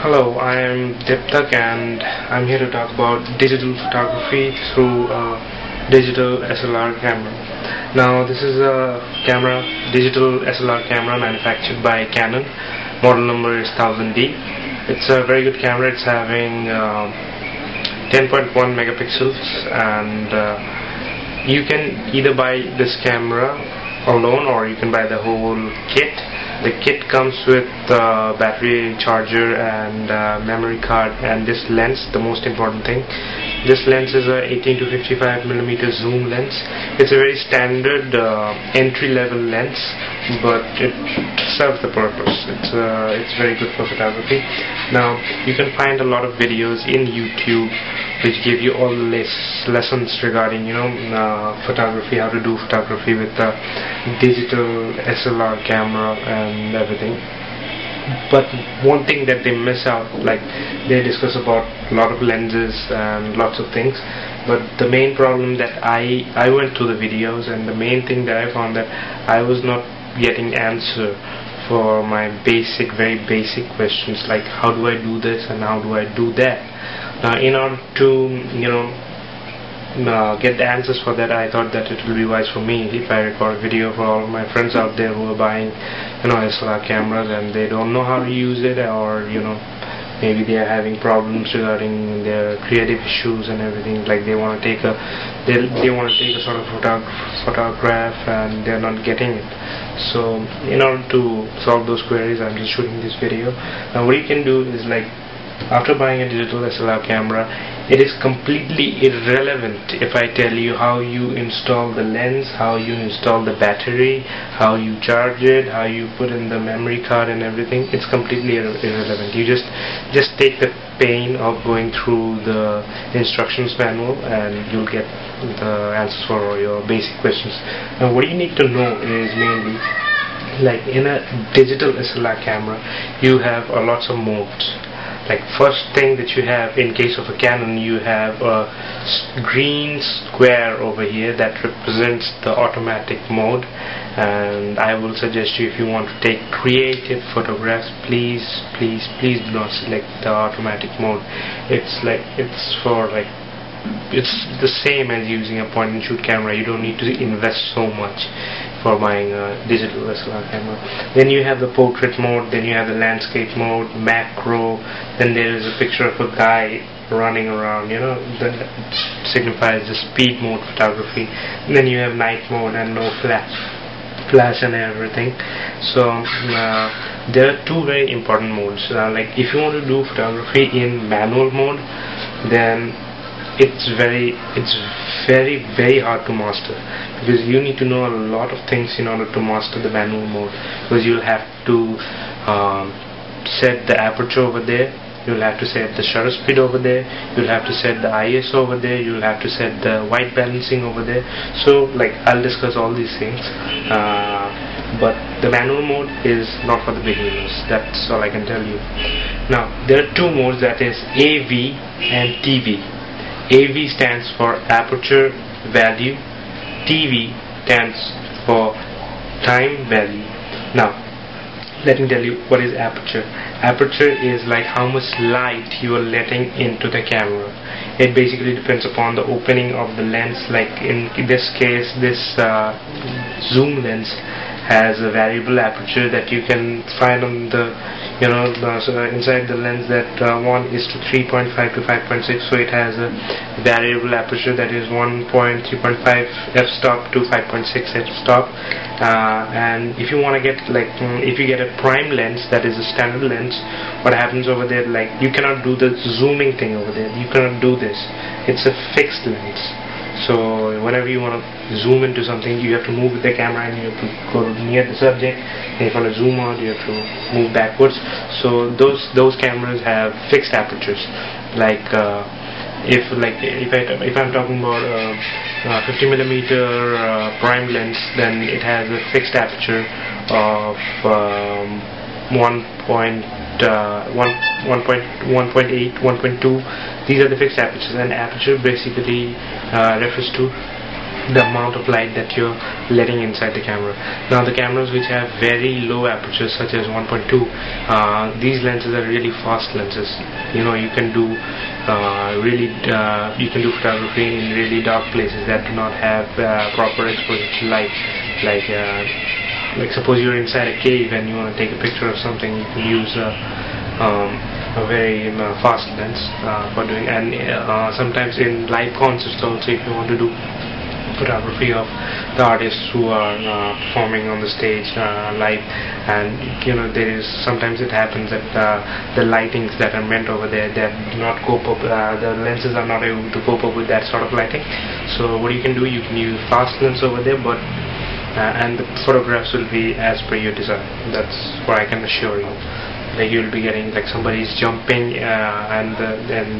Hello, I am Diptak and I'm here to talk about digital photography through a digital SLR camera. Now this is a digital SLR camera manufactured by Canon. Model number is 1000D. It's a very good camera. It's having 10.1 megapixels and you can either buy this camera alone or you can buy the whole kit. The kit comes with battery charger and memory card and this lens, the most important thing. This lens is a 18 to 55 millimeter zoom lens. It's a very standard entry-level lens, but it serves the purpose. It's very good for photography. Now you can find a lot of videos in YouTube which give you all the lessons regarding photography, how to do photography with the digital SLR camera and everything. But one thing that they miss out, like they discuss about a lot of lenses and lots of things, but the main problem that I went through the videos, and the main thing that I found that I was not getting answer for my very basic questions, like how do I do this and how do I do that. Now in order to get the answers for that, I thought that it will be wise for me if I record a video for all my friends out there who are buying SLR cameras and they don't know how to use it, or maybe they are having problems regarding their creative issues and everything, like they want to take a sort of photograph and they're not getting it. So in order to solve those queries, I'm just shooting this video. Now what you can do is, like, after buying a digital SLR camera, it is completely irrelevant if I tell you how you install the lens, how you install the battery, how you charge it, how you put in the memory card and everything. It's completely irrelevant. You just take the pain of going through the instructions manual and you'll get the answers for your basic questions. Now what you need to know is mainly, like in a digital SLR camera, you have lots of modes. Like first thing that you have, in case of a Canon, you have a green square over here that represents the automatic mode, and I will suggest you, if you want to take creative photographs, please do not select the automatic mode. It's the same as using a point and shoot camera. You don't need to invest so much for buying a digital SLR camera. Then you have the portrait mode, then you have the landscape mode, macro, then there is a picture of a guy running around, that signifies the speed mode photography. And then you have night mode and no flash and everything. So there are two very important modes. Like if you want to do photography in manual mode, then it's very hard to master, because you need to know a lot of things in order to master the manual mode, because you'll have to set the aperture over there, you'll have to set the shutter speed over there, you'll have to set the ISO over there, you'll have to set the white balancing over there. So like I'll discuss all these things, but the manual mode is not for the beginners. That's all I can tell you. Now there are two modes, that is AV and TV. AV stands for aperture value, TV stands for time value. Now let me tell you what is aperture. Aperture is like how much light you are letting into the camera. It basically depends upon the opening of the lens. Like in this case, this zoom lens has a variable aperture that you can find on the inside the lens, that one is to 3.5 to 5.6, so it has a variable aperture that is 3.5 f-stop to 5.6 f-stop. And if you want to get, like, if you get a prime lens, that is a standard lens, what happens over there, like you cannot do the zooming thing over there. You cannot do this. It's a fixed lens. So whenever you want to zoom into something, you have to move with the camera and you have to go near the subject. And if you want to zoom out, you have to move backwards. So those cameras have fixed apertures. Like if I'm talking about 50 millimeter prime lens, then it has a fixed aperture of 1.8, 1.2. These are the fixed apertures, and aperture basically refers to the amount of light that you're letting inside the camera. Now the cameras which have very low apertures such as 1.2, these lenses are really fast lenses. You know, you can do you can do photography in really dark places that do not have proper exposure to light. Like suppose you're inside a cave and you want to take a picture of something, you can use a very fast lens for doing. And sometimes in live concerts also, if you want to do photography of the artists who are performing on the stage live, and you know, there is sometimes it happens that the lightings that are meant over there, that do not cope up, the lenses are not able to cope up with that sort of lighting. So what you can do, you can use fast lens over there, but and the photographs will be as per your design. That's what I can assure you. Like you'll be getting, like somebody's jumping and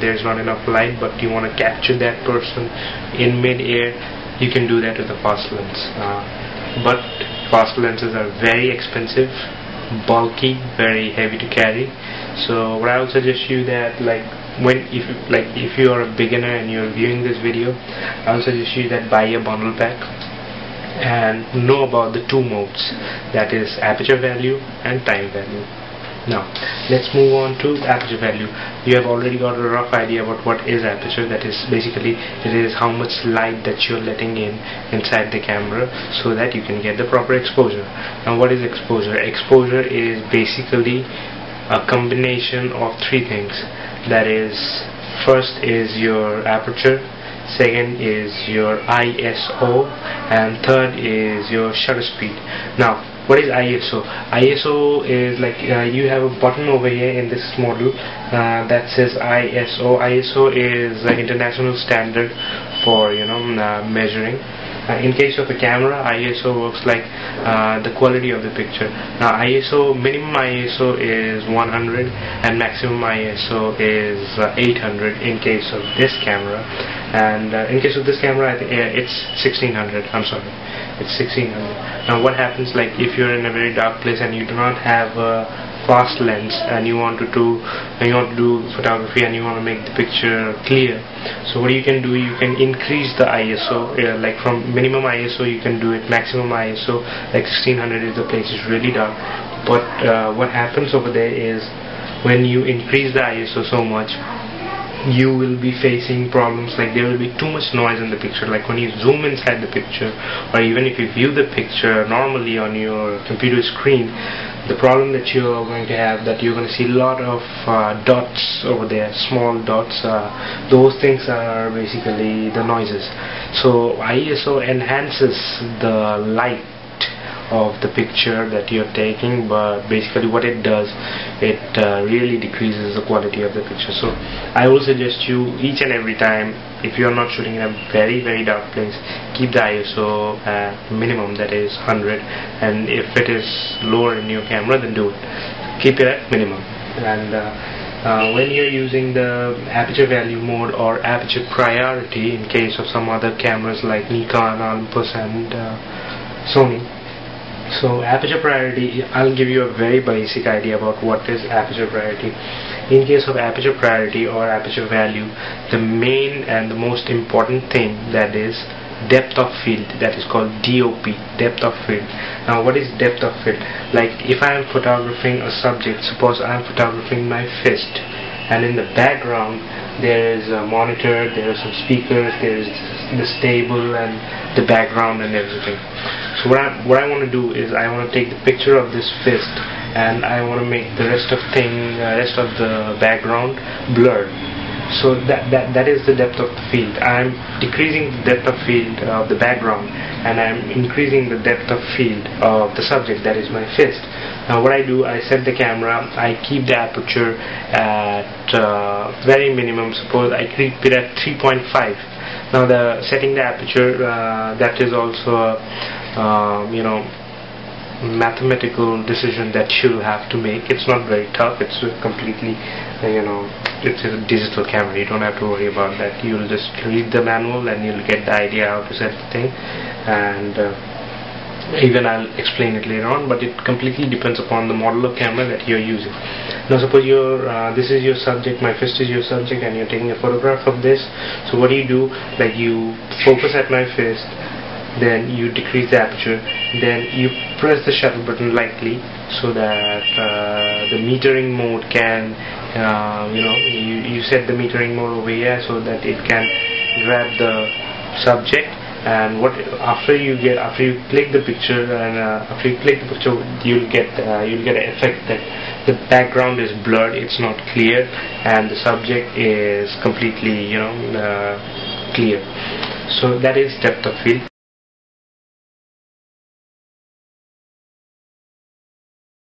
there's not enough light, but you want to capture that person in mid-air. You can do that with a fast lens, but fast lenses are very expensive, bulky, very heavy to carry. So what I would suggest you that, if you are a beginner and you're viewing this video, I would suggest you that buy a bundle pack and know about the two modes, that is aperture value and time value. Now let's move on to aperture value. You have already got a rough idea about what is aperture. That is basically, it is how much light that you're letting inside the camera so that you can get the proper exposure. Now what is exposure? Exposure is basically a combination of three things. That is, first is your aperture, second is your ISO, and third is your shutter speed. Now what is ISO? ISO is like you have a button over here in this model that says ISO. ISO is an international standard for measuring. In case of a camera, ISO works like the quality of the picture. Now minimum ISO is 100 and maximum ISO is 800 in case of this camera. And in case of this camera, I think it's 1600. I'm sorry, it's 1600. Now what happens, like if you're in a very dark place and you do not have a fast lens and you want to do photography and you want to make the picture clear, so what you can do, you can increase the ISO, like from minimum ISO you can do it maximum ISO, like 1600 if the place is really dark. But what happens over there is, when you increase the ISO so much, you will be facing problems, like there will be too much noise in the picture. Like when you zoom inside the picture, or even if you view the picture normally on your computer screen, the problem that you're going to have, that you're going to see a lot of dots over there, small dots. Those things are basically the noises. So ISO enhances the light of the picture that you're taking, but basically what it does, it really decreases the quality of the picture. So I will suggest you, each and every time, if you're not shooting in a very very dark place, keep the ISO at minimum, that is 100, and if it is lower in your camera, then do it, keep it at minimum. And when you're using the aperture value mode or aperture priority, in case of some other cameras like Nikon, Olympus and Sony. So aperture priority, I'll give you a very basic idea about what is aperture priority. In case of aperture priority or aperture value, the main and the most important thing, that is depth of field, that is called DOP, depth of field. Now what is depth of field? Like if I am photographing a subject, suppose I am photographing my fist, and in the background there is a monitor, there are some speakers, there is this table and the background and everything. So what I want to do is, I want to take the picture of this fist and I want to make the rest of the background blurred. So that is the depth of the field. I'm decreasing the depth of field of the background and I'm increasing the depth of field of the subject, that is my fist. Now what I do, I set the camera, I keep the aperture at very minimum. Suppose I keep it at 3.5. Now setting the aperture, that is also mathematical decision that you'll have to make. It's not very tough, it's completely it's a digital camera, you don't have to worry about that. You'll just read the manual and you'll get the idea how to set the thing, and even I'll explain it later on, but it completely depends upon the model of camera that you're using. Now suppose this is your subject, my fist is your subject, and you're taking a photograph of this. So what do? Like you focus at my fist then you decrease the aperture, then you press the shutter button lightly so that the metering mode can you set the metering mode over here so that it can grab the subject. And after you click the picture, and after you click the picture, you'll get an effect that the background is blurred, it's not clear, and the subject is completely clear. So that is depth of field.